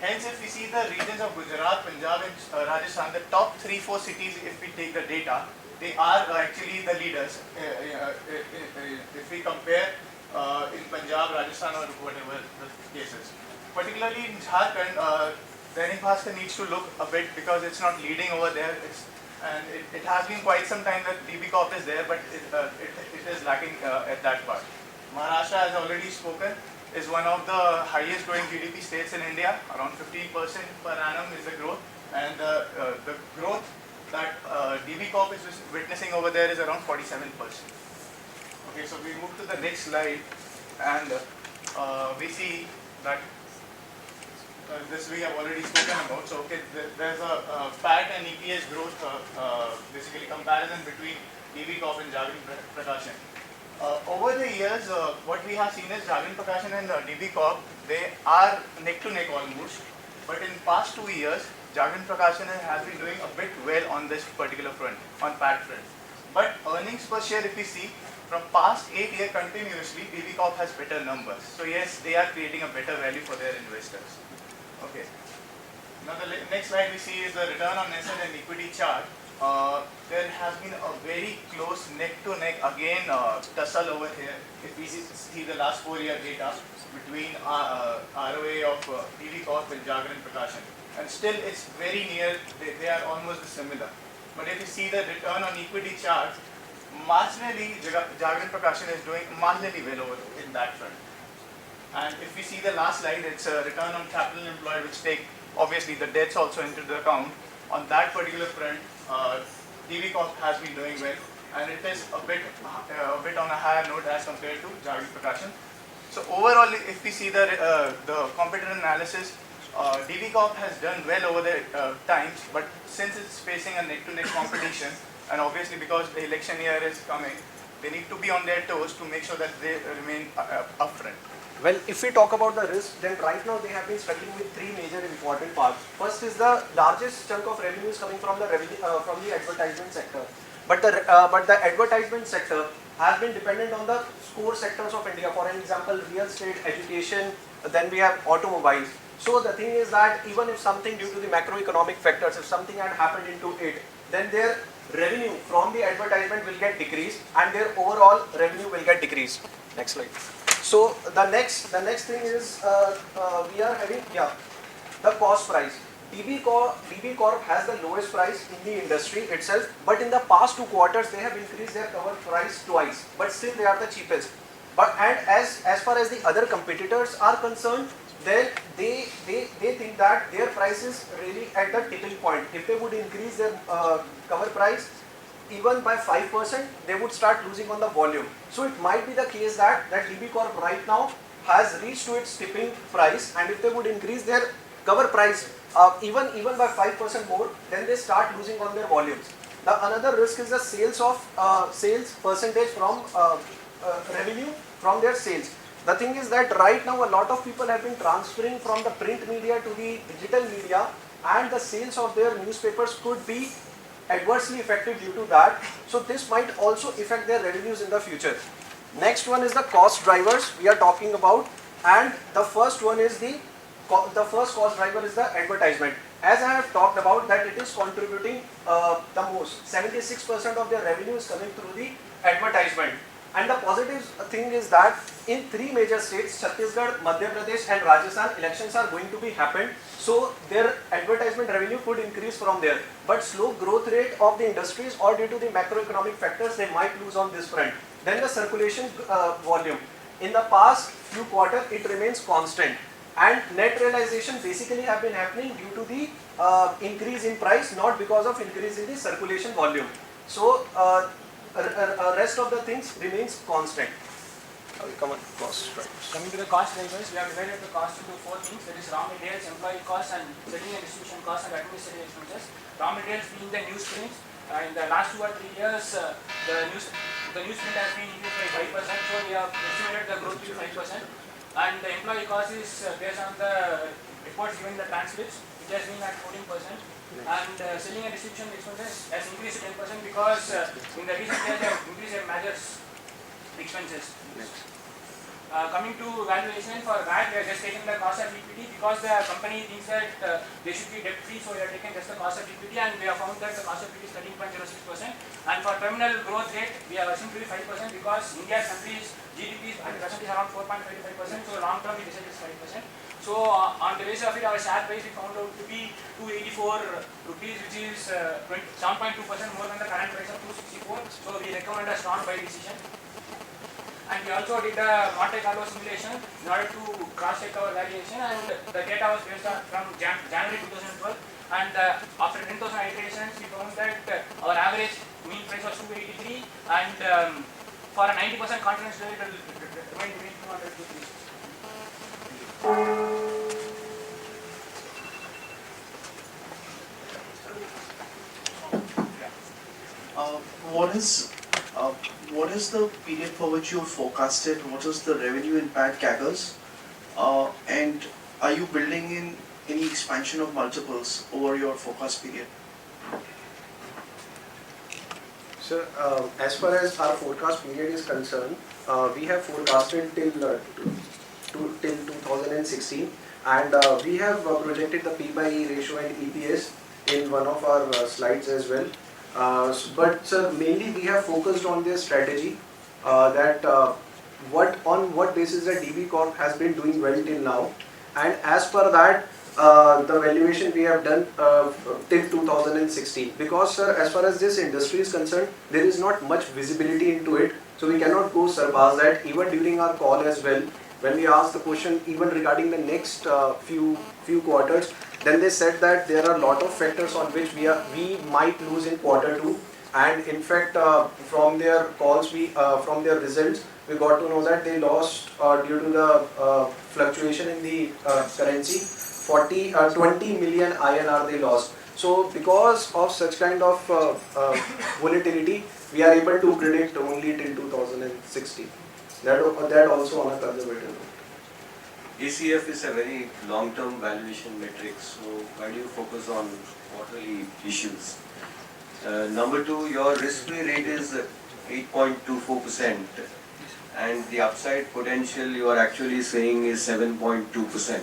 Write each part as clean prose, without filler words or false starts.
Hence, if we see the regions of Gujarat, Punjab and Rajasthan, the top 3-4 cities, if we take the data, they are actually the leaders. If we compare in Punjab, Rajasthan or whatever the cases. Particularly in Jharkhand, Dainik Bhaskar needs to look a bit because it's not leading over there. It has been quite some time that DB Corp is there, but it is lacking at that part. Maharashtra, as already spoken, is one of the highest growing GDP states in India. Around 15% per annum is the growth, and the growth that DB Corp is witnessing over there is around 47%. Okay, so we move to the next slide, and we see that this we have already spoken about. So okay, there's a PAT and EPS growth, basically comparison between DB Corp and Jagreen Prakashan. Over the years, what we have seen is Jagreen Prakashan and DB Corp, they are neck to neck almost. But in past 2 years, Jagreen Prakashan has been doing a bit well on this particular front, on PAT front. But earnings per share, if we see, from past 8 years continuously, DB Corp has better numbers. So yes, they are creating a better value for their investors. Okay. Now the next slide we see is the return on asset and equity chart. There has been a very close neck-to-neck again tussle over here. If we see the last 4-year data between ROA of DB Corp and Jagreen Prakashan, and still it's very near. They are almost similar. But if you see the return on equity chart, marginally Jagreen Prakashan is doing marginally well over in that front. And if we see the last slide, it's a return on capital employed, which take obviously the debts also into the account. On that particular front, DB Corp has been doing well, and it is a bit on a higher note as compared to Jagreen Prakashan. So overall, if we see the competitor analysis, DB Corp has done well over the times, but since it's facing a neck-to-neck competition, and obviously because the election year is coming, they need to be on their toes to make sure that they remain upfront. Well, if we talk about the risk, then right now they have been struggling with 3 major important parts. First is the largest chunk of revenue is coming from the advertisement sector. But the advertisement sector has been dependent on the core sectors of India. For example, real estate, education, then we have automobiles. So the thing is that even if something due to the macroeconomic factors, if something had happened into it, then their revenue from the advertisement will get decreased and their overall revenue will get decreased. Next slide. So the next thing is we are having the cost price. DB Corp has the lowest price in the industry itself, but in the past 2 quarters they have increased their cover price twice, but still they are the cheapest. And as far as the other competitors are concerned, then they think that their price is really at the tipping point. If they would increase their cover price even by 5%, they would start losing on the volume. So it might be the case that DB Corp right now has reached to its tipping price, and if they would increase their cover price even by 5% more, then they start losing on their volumes. The another risk is the sales percentage from revenue from their sales. The thing is that right now a lot of people have been transferring from the print media to the digital media, and the sales of their newspapers could be adversely affected due to that. So this might also affect their revenues in the future. Next one is the cost drivers we are talking about, and the first one is the first cost driver is the advertisement. As I have talked about that it is contributing the most. 76% of their revenue is coming through the advertisement. And the positive thing is that in 3 major states, Chhattisgarh, Madhya Pradesh and Rajasthan, elections are going to be happened. So their advertisement revenue could increase from there. But slow growth rate of the industries or due to the macroeconomic factors, they might lose on this front. Then the circulation volume. In the past few quarters, it remains constant. And net realization basically have been happening due to the increase in price, not because of increase in the circulation volume. So rest of the things remains constant. We come on cost drivers. Coming to the cost drivers, we have divided the cost into 4 things. That is raw materials, employee costs, and selling and distribution costs and administrative expenses. Raw materials being the newsprint. In the last 2 or 3 years, the newsprint has been increased by 5%. So we have estimated the growth to be 5%. And the employee cost is based on the reports given in the transcripts, which has been at 14%. And selling and distribution expenses has increased to 10% because in the recent years they have increased their measures expenses. Coming to valuation, for that we are just taking the cost of equity because the company thinks that they should be debt free, so we are taking just the cost of equity, and we have found that the cost of equity is 13.06%. And for terminal growth rate, we are assuming to be 5% because India's country's GDP is around 4.55%, so long term we decided is 5%. So on the basis of it, our share price we found out to be 284 rupees, which is 7.2% more than the current price of 264. So we recommend a strong buy decision. And we also did a Monte Carlo simulation in order to cross-check our valuation, and the data was based on from January 2012. And after 10,000 iterations, we found that our average mean price was 283, and for a 90% confidence level, it will remain between 200 to 360. What is the period for which you forecasted? What is the revenue impact CAGRs? And are you building in any expansion of multiples over your forecast period? Sir, as far as our forecast period is concerned, we have forecasted till 2016, and we have projected the P by E ratio and EPS in one of our slides as well. But sir, mainly we have focused on this strategy that on what basis the DB Corp has been doing well till now, and as per that the valuation we have done till 2016. Because sir, as far as this industry is concerned, there is not much visibility into it, so we cannot go surpass that. Even during our call as well, when we asked the question even regarding the next few quarters, then they said that there are a lot of factors on which we might lose in Q2, and in fact from their calls, from their results, we got to know that they lost due to the fluctuation in the currency 20 million INR they lost. So because of such kind of volatility, we are able to predict only till 2060. That also on a conservative note. DCF is a very long-term valuation metric, so why do you focus on quarterly issues? Number two, your risk-free rate is 8.24%, and the upside potential you are actually saying is 7.2%.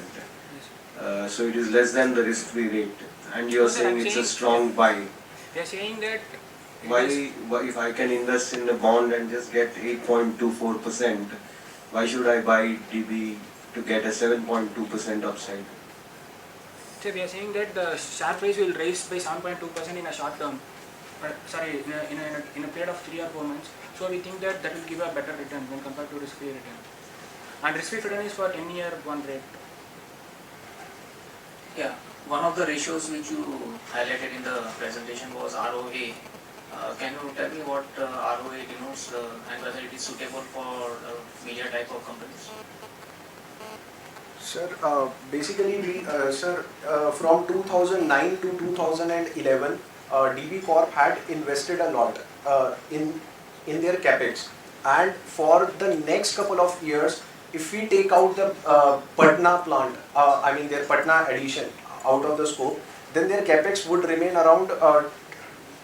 So it is less than the risk-free rate, and you are saying it's a strong buy. They are saying that Why, if I can invest in a bond and just get 8.24%, why should I buy DB to get a 7.2% upside? so we are saying that the share price will rise by 7.2% in a short term. In a period of 3 or 4 months. So we think that will give a better return when compared to risk-free return. And risk-free return is for 10-year one rate. Yeah, one of the ratios which you highlighted in the presentation was ROA. Can you tell me what ROA denotes and whether it is suitable for media type of companies? Sir, basically from 2009 to 2011, DB Corp had invested a lot in their capex, and for the next couple of years, if we take out the Patna plant, their Patna addition out of the scope, then their capex would remain around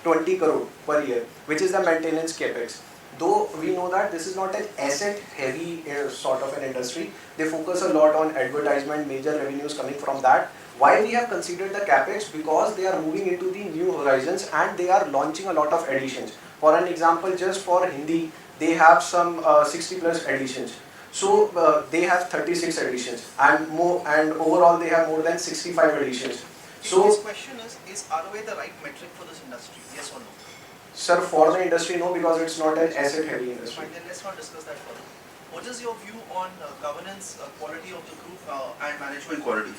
20 crore per year, which is the maintenance capex. Though we know that this is not an asset heavy sort of an industry, they focus a lot on advertisement, major revenues coming from that. Why we have considered the capex? Because they are moving into the new horizons and they are launching a lot of additions. For an example, just for Hindi, they have some 60 plus additions. So they have 36 additions, and overall they have more than 65 additions. So his question is ROA the right metric for this industry? Yes or no? Sir, for the industry, no, because it's not an asset heavy industry. Fine, then let's not discuss that further. What is your view on governance quality of the group and management quality?